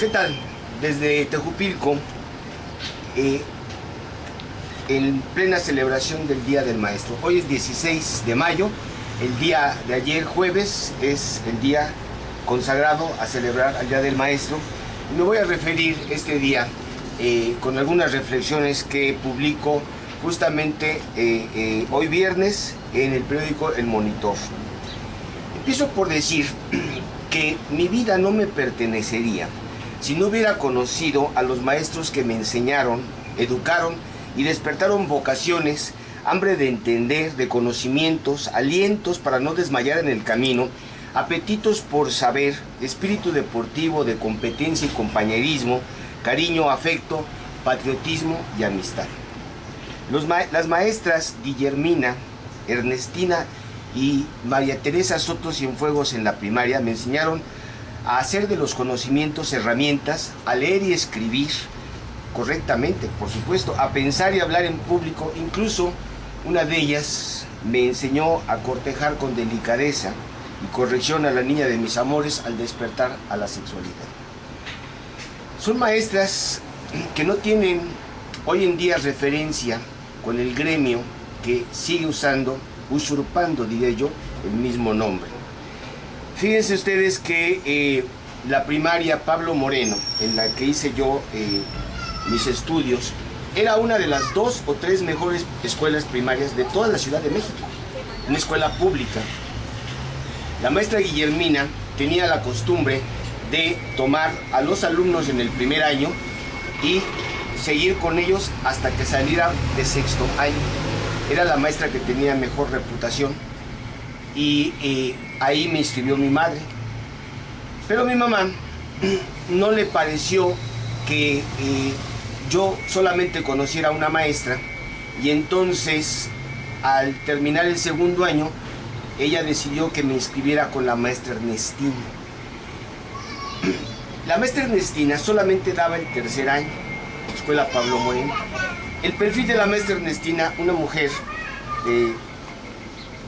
¿Qué tal? Desde Tejupilco, en plena celebración del Día del Maestro. Hoy es 16 de mayo, el día de ayer jueves es el día consagrado a celebrar al Día del Maestro. Me voy a referir este día con algunas reflexiones que publico justamente hoy viernes en el periódico El Monitor. Empiezo por decir que mi vida no me pertenecería si no hubiera conocido a los maestros que me enseñaron, educaron y despertaron vocaciones, hambre de entender, de conocimientos, alientos para no desmayar en el camino, apetitos por saber, espíritu deportivo de competencia y compañerismo, cariño, afecto, patriotismo y amistad. Las maestras Guillermina, Ernestina y María Teresa Soto Cienfuegos en la primaria me enseñaron a hacer de los conocimientos herramientas, a leer y escribir correctamente, por supuesto, a pensar y hablar en público. Incluso una de ellas me enseñó a cortejar con delicadeza y corrección a la niña de mis amores al despertar a la sexualidad. Son maestras que no tienen hoy en día referencia con el gremio que sigue usurpando, diré yo, el mismo nombre. Fíjense ustedes que la primaria Pablo Moreno, en la que hice yo mis estudios, era una de las 2 o 3 mejores escuelas primarias de toda la Ciudad de México, una escuela pública. La maestra Guillermina tenía la costumbre de tomar a los alumnos en el primer año y seguir con ellos hasta que salieran de sexto año. Era la maestra que tenía mejor reputación y ahí me inscribió mi madre. Pero a mi mamá no le pareció que yo solamente conociera a una maestra, y entonces al terminar el segundo año ella decidió que me inscribiera con la maestra Ernestina. La maestra Ernestina solamente daba el tercer año, escuela Pablo Moreno. El perfil de la maestra Ernestina, una mujer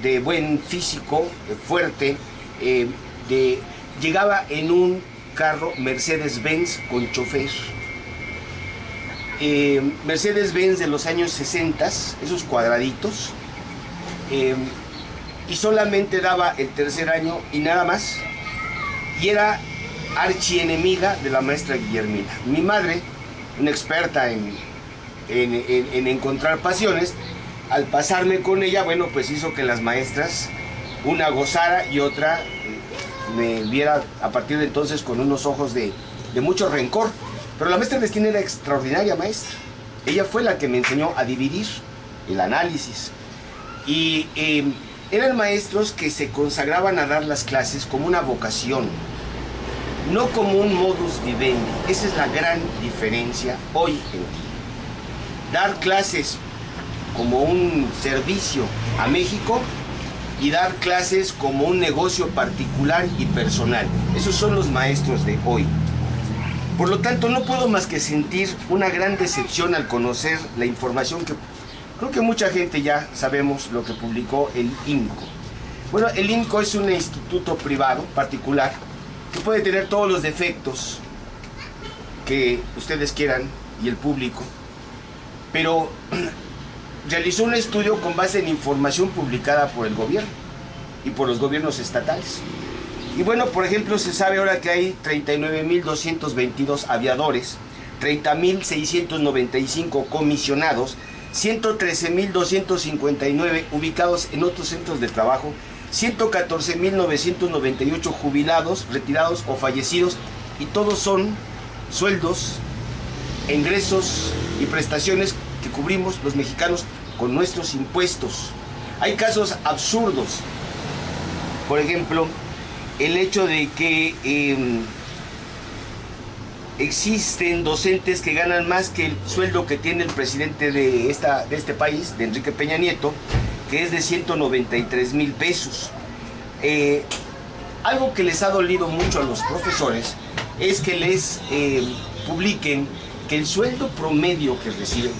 de buen físico, fuerte, llegaba en un carro Mercedes-Benz con chofer. Mercedes-Benz de los años 60, esos cuadraditos, y solamente daba el tercer año y nada más, y era archienemiga de la maestra Guillermina. Mi madre, una experta en encontrar pasiones, al pasarme con ella, bueno, pues hizo que las maestras, una gozara y otra me viera a partir de entonces con unos ojos de mucho rencor. Pero la maestra Ernestina era extraordinaria maestra. Ella fue la que me enseñó a dividir el análisis. Y eran maestros que se consagraban a dar las clases como una vocación, no como un modus vivendi. Esa es la gran diferencia hoy en día. Dar clases como un servicio a México y dar clases como un negocio particular y personal. Esos son los maestros de hoy. Por lo tanto, no puedo más que sentir una gran decepción al conocer la información que creo que mucha gente ya sabemos lo que publicó el INCO. Bueno, el INCO es un instituto privado, particular, que puede tener todos los defectos que ustedes quieran y el público, pero realizó un estudio con base en información publicada por el gobierno y por los gobiernos estatales. Y bueno, por ejemplo, se sabe ahora que hay 39.222 aviadores, 30.695 comisionados, 113.259 ubicados en otros centros de trabajo, 114.998 jubilados, retirados o fallecidos, y todos son sueldos, ingresos y prestaciones que cubrimos los mexicanos con nuestros impuestos. Hay casos absurdos. Por ejemplo, el hecho de que existen docentes que ganan más que el sueldo que tiene el presidente de este país, de Enrique Peña Nieto, que es de 193,000 pesos. Algo que les ha dolido mucho a los profesores es que les publiquen que el sueldo promedio que reciben,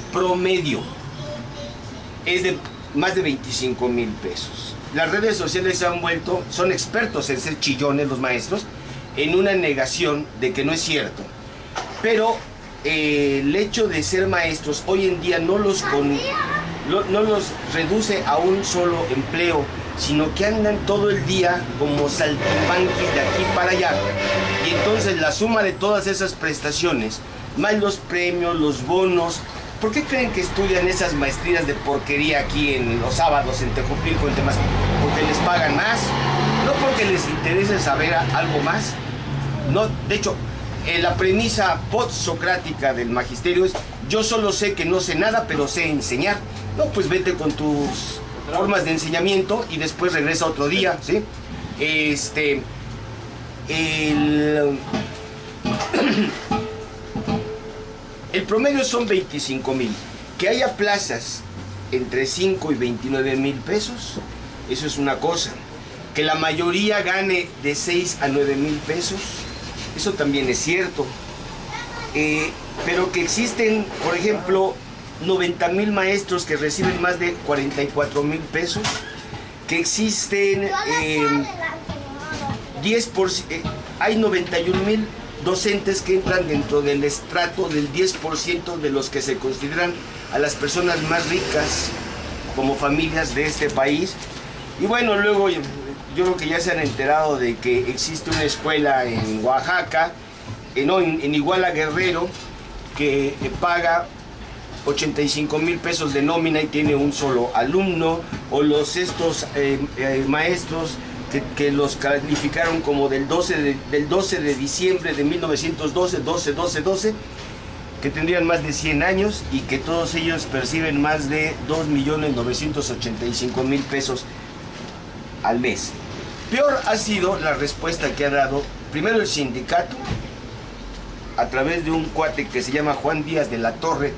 es de más de 25,000 pesos. Las redes sociales son expertos en ser chillones los maestros, en una negación de que no es cierto. pero el hecho de ser maestros hoy en día no los reduce a un solo empleo, sino que andan todo el día como saltimbanquis de aquí para allá. Y entonces la suma de todas esas prestaciones, más los premios, los bonos. ¿Por qué creen que estudian esas maestrías de porquería aquí en los sábados en Tejupilco, en temas? Porque les pagan más, no porque les interese saber algo más. No, de hecho, la premisa post-socrática del magisterio es: yo solo sé que no sé nada, pero sé enseñar. No, pues vete con tus formas de enseñamiento y después regresa otro día, ¿sí? El promedio son 25,000. Que haya plazas entre 5 y 29,000 pesos, eso es una cosa. Que la mayoría gane de 6 a 9,000 pesos, eso también es cierto. Pero que existen, por ejemplo, 90,000 maestros que reciben más de 44,000 pesos. Que existen 10%, hay 91,000 docentes que entran dentro del estrato del 10% de los que se consideran a las personas más ricas como familias de este país. Y bueno, luego yo creo que ya se han enterado de que existe una escuela en Oaxaca, en Iguala, Guerrero, que paga 85,000 pesos de nómina y tiene un solo alumno, o estos maestros que los calificaron como del 12 de diciembre de 1912, 12, que tendrían más de 100 años y que todos ellos perciben más de 2,985,000 pesos al mes. Peor ha sido la respuesta que ha dado primero el sindicato, a través de un cuate que se llama Juan Díaz de la Torre,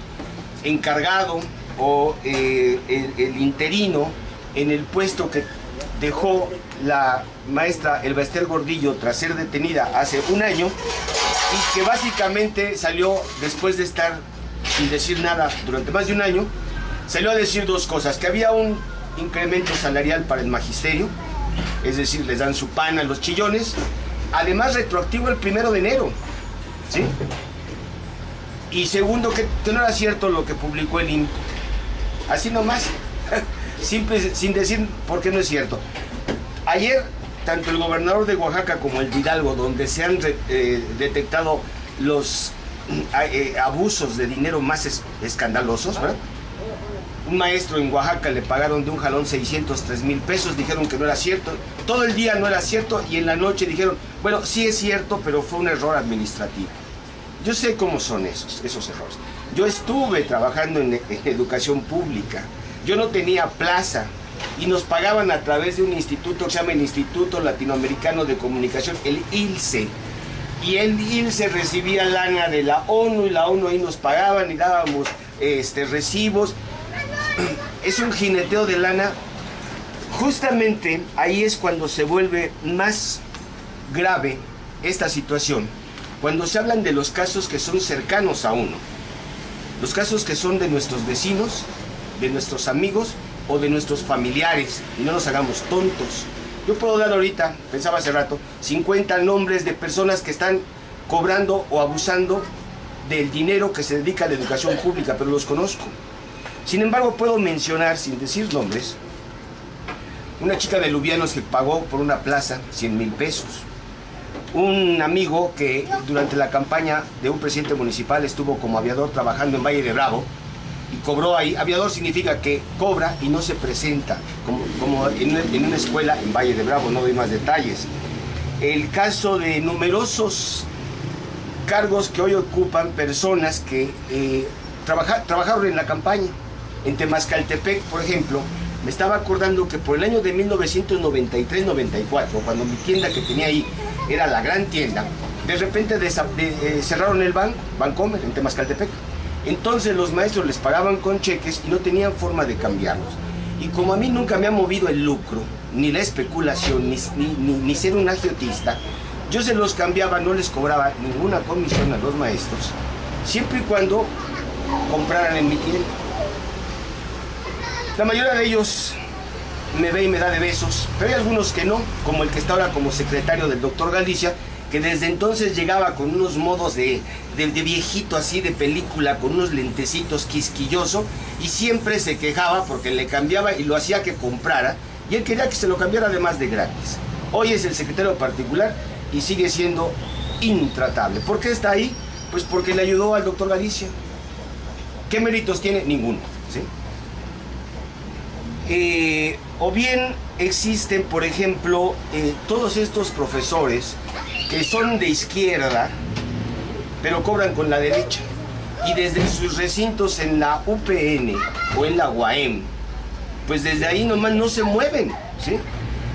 encargado o el interino en el puesto que dejó la maestra Elba Ester Gordillo tras ser detenida hace un año, y que básicamente salió, después de estar sin decir nada durante más de un año, salió a decir dos cosas: que había un incremento salarial para el magisterio, es decir, les dan su pan a los chillones, además retroactivo el 1 de enero, ¿sí? Y segundo, que no era cierto lo que publicó el INE. Así nomás, simple, sin decir por qué no es cierto. Ayer, tanto el gobernador de Oaxaca como el de Hidalgo, donde se han detectado los abusos de dinero más escandalosos, ¿verdad? Un maestro en Oaxaca le pagaron de un jalón 603,000 pesos, dijeron que no era cierto, todo el día no era cierto, y en la noche dijeron, bueno, sí es cierto, pero fue un error administrativo. Yo sé cómo son esos errores. Yo estuve trabajando en educación pública, yo no tenía plaza, y nos pagaban a través de un instituto que se llama el Instituto Latinoamericano de Comunicación, el ILCE, y el ILCE recibía lana de la ONU, y la ONU ahí nos pagaban y dábamos recibos. Es un jineteo de lana. Justamente ahí es cuando se vuelve más grave esta situación, cuando se hablan de los casos que son cercanos a uno, los casos que son de nuestros vecinos, de nuestros amigos o de nuestros familiares, y no nos hagamos tontos. Yo puedo dar ahorita, pensaba hace rato, 50 nombres de personas que están cobrando o abusando del dinero que se dedica a la educación pública, pero los conozco. Sin embargo, puedo mencionar, sin decir nombres, una chica de Lubianos que pagó por una plaza 100,000 pesos. Un amigo que durante la campaña de un presidente municipal estuvo como aviador trabajando en Valle de Bravo y cobró ahí. Aviador significa que cobra y no se presenta, como en una escuela en Valle de Bravo, no doy más detalles. El caso de numerosos cargos que hoy ocupan personas que trabajaron en la campaña. En Temascaltepec, por ejemplo, me estaba acordando que por el año de 1993-94, cuando mi tienda que tenía ahí era la gran tienda, de repente cerraron el Bancomer en Temascaltepec. Entonces los maestros les pagaban con cheques y no tenían forma de cambiarlos. Y como a mí nunca me ha movido el lucro, ni la especulación, ni ser un agiotista, yo se los cambiaba, no les cobraba ninguna comisión a los maestros, siempre y cuando compraran en mi tienda. La mayoría de ellos me ve y me da de besos, pero hay algunos que no, como el que está ahora como secretario del doctor Galicia, que que desde entonces llegaba con unos modos de viejito así de película, con unos lentecitos quisquilloso, y siempre se quejaba porque le cambiaba y lo hacía que comprara, y él quería que se lo cambiara además de gratis. Hoy es el secretario particular y sigue siendo intratable. ¿Por qué está ahí? Pues porque le ayudó al doctor Galicia. ¿Qué méritos tiene? Ninguno, ¿sí? O bien existen, por ejemplo, todos estos profesores que son de izquierda, pero cobran con la derecha. Y desde sus recintos en la UPN o en la UAM, pues desde ahí nomás no se mueven, ¿sí?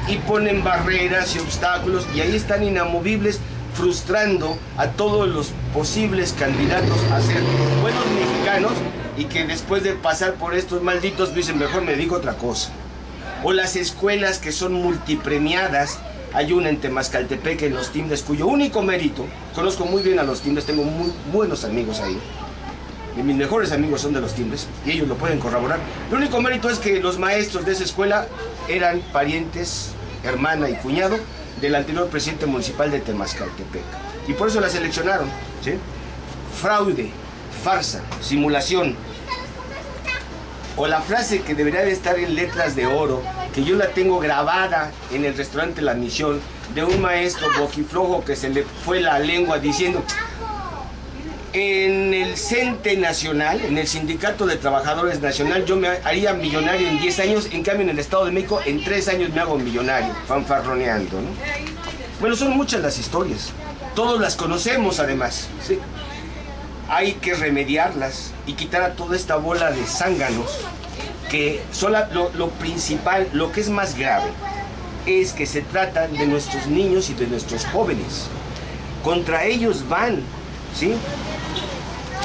Y ponen barreras y obstáculos, y ahí están inamovibles, frustrando a todos los posibles candidatos a ser buenos mexicanos, y que después de pasar por estos malditos dicen, mejor me dedico a otra cosa. O las escuelas que son multipremiadas. Hay una en Temascaltepec, en Los Timbres, cuyo único mérito, conozco muy bien a Los Timbres, tengo muy buenos amigos ahí, y mis mejores amigos son de Los Timbres, y ellos lo pueden corroborar. El único mérito es que los maestros de esa escuela eran parientes, hermana y cuñado del anterior presidente municipal de Temascaltepec, y por eso la seleccionaron, ¿sí? Fraude, farsa, simulación. O la frase que debería de estar en letras de oro, que yo la tengo grabada en el restaurante La Misión, de un maestro boquiflojo que se le fue la lengua diciendo: en el CENTE Nacional, en el Sindicato de Trabajadores Nacional, yo me haría millonario en 10 años, en cambio en el Estado de México en 3 años me hago millonario, fanfarroneando, ¿no? Bueno, son muchas las historias, todos las conocemos además, ¿sí? Hay que remediarlas y quitar a toda esta bola de zánganos, que lo principal, lo que es más grave, es que se trata de nuestros niños y de nuestros jóvenes. Contra ellos van, ¿sí?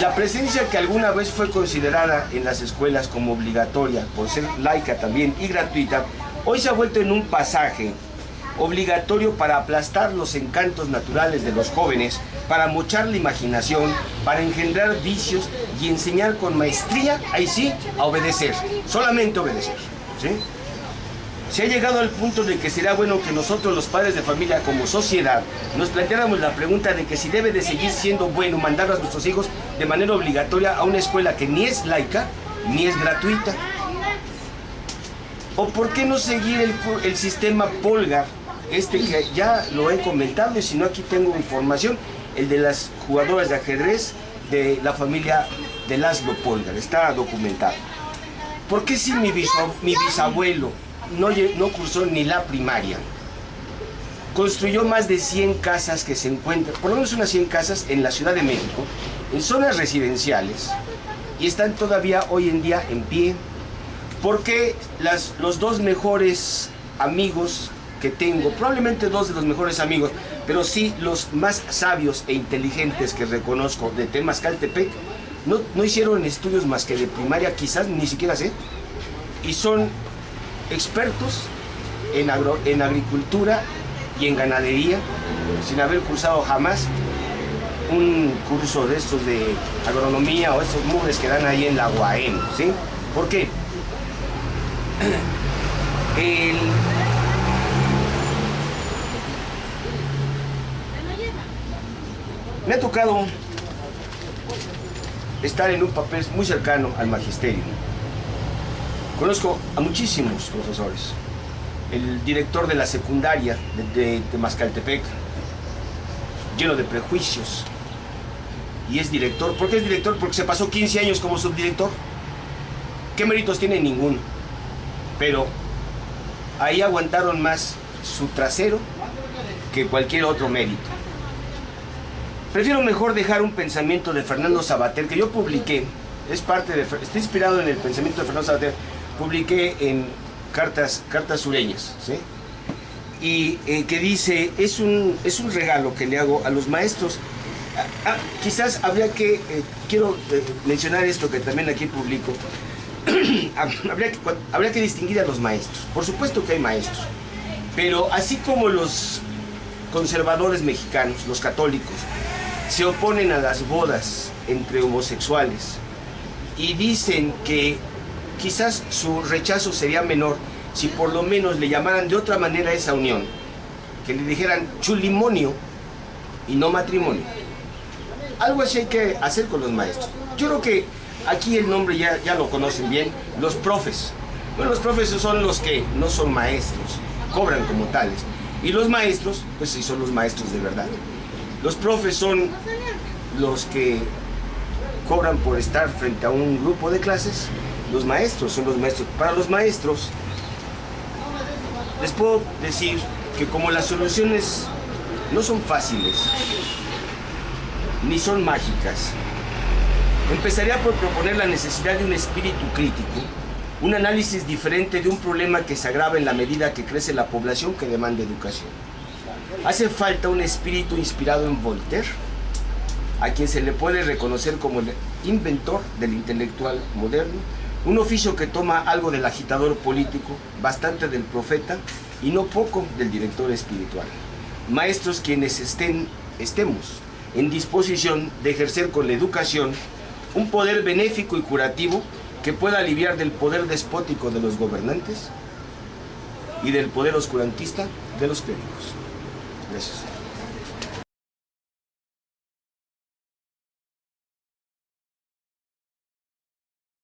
La presencia que alguna vez fue considerada en las escuelas como obligatoria, por ser laica también y gratuita, hoy se ha vuelto en un pasaje obligatorio para aplastar los encantos naturales de los jóvenes, para mochar la imaginación, para engendrar vicios y enseñar con maestría, ahí sí, a obedecer, solamente obedecer, ¿sí? Se ha llegado al punto de que será bueno que nosotros, los padres de familia, como sociedad, nos planteáramos la pregunta de que si debe de seguir siendo bueno mandar a nuestros hijos de manera obligatoria a una escuela que ni es laica ni es gratuita. ¿O por qué no seguir el sistema Polgar, que ya lo he comentado, y si no aquí tengo información, el de las jugadoras de ajedrez de la familia de Laszlo Polgar, está documentado? ¿Por qué si mi bisabuelo no cursó ni la primaria, construyó más de 100 casas que se encuentran, por lo menos unas 100 casas en la Ciudad de México, en zonas residenciales, y están todavía hoy en día en pie? ¿Por qué los dos mejores amigos que tengo, probablemente dos de los mejores amigos, pero sí los más sabios e inteligentes que reconozco de Temascaltepec, no hicieron estudios más que de primaria, quizás ni siquiera sé, y son expertos en agricultura y en ganadería, sin haber cursado jamás un curso de estos de agronomía o estos mugres que dan ahí en la UAM, ¿sí? ¿Por qué? Me ha tocado estar en un papel muy cercano al magisterio. Conozco a muchísimos profesores. El director de la secundaria de Temascaltepec, lleno de prejuicios, y es director. ¿Por qué es director? Porque se pasó 15 años como subdirector. ¿Qué méritos tiene? Ninguno. Pero ahí aguantaron más su trasero que cualquier otro mérito. Prefiero mejor dejar un pensamiento de Fernando Savater que yo publiqué, está inspirado en el pensamiento de Fernando Savater, publiqué en Cartas Sureñas, ¿sí? Y que dice, es un regalo que le hago a los maestros. Quizás quiero mencionar esto que también aquí publico, habría que distinguir a los maestros. Por supuesto que hay maestros, pero así como los conservadores mexicanos, los católicos, se oponen a las bodas entre homosexuales y dicen que quizás su rechazo sería menor si por lo menos le llamaran de otra manera a esa unión, que le dijeran chulimonio, y no matrimonio. Algo así hay que hacer con los maestros. Yo creo que aquí el nombre ya lo conocen bien, los profes. Bueno, los profes son los que no son maestros, cobran como tales. Y los maestros, pues sí, son los maestros de verdad. Los profes son los que cobran por estar frente a un grupo de clases. Los maestros son los maestros. Para los maestros, les puedo decir que como las soluciones no son fáciles, ni son mágicas, empezaría por proponer la necesidad de un espíritu crítico, un análisis diferente de un problema que se agrava en la medida que crece la población que demanda educación. Hace falta un espíritu inspirado en Voltaire, a quien se le puede reconocer como el inventor del intelectual moderno, un oficio que toma algo del agitador político, bastante del profeta y no poco del director espiritual. Maestros quienes estemos en disposición de ejercer con la educación un poder benéfico y curativo que pueda aliviar del poder despótico de los gobernantes y del poder oscurantista de los clérigos. Gracias.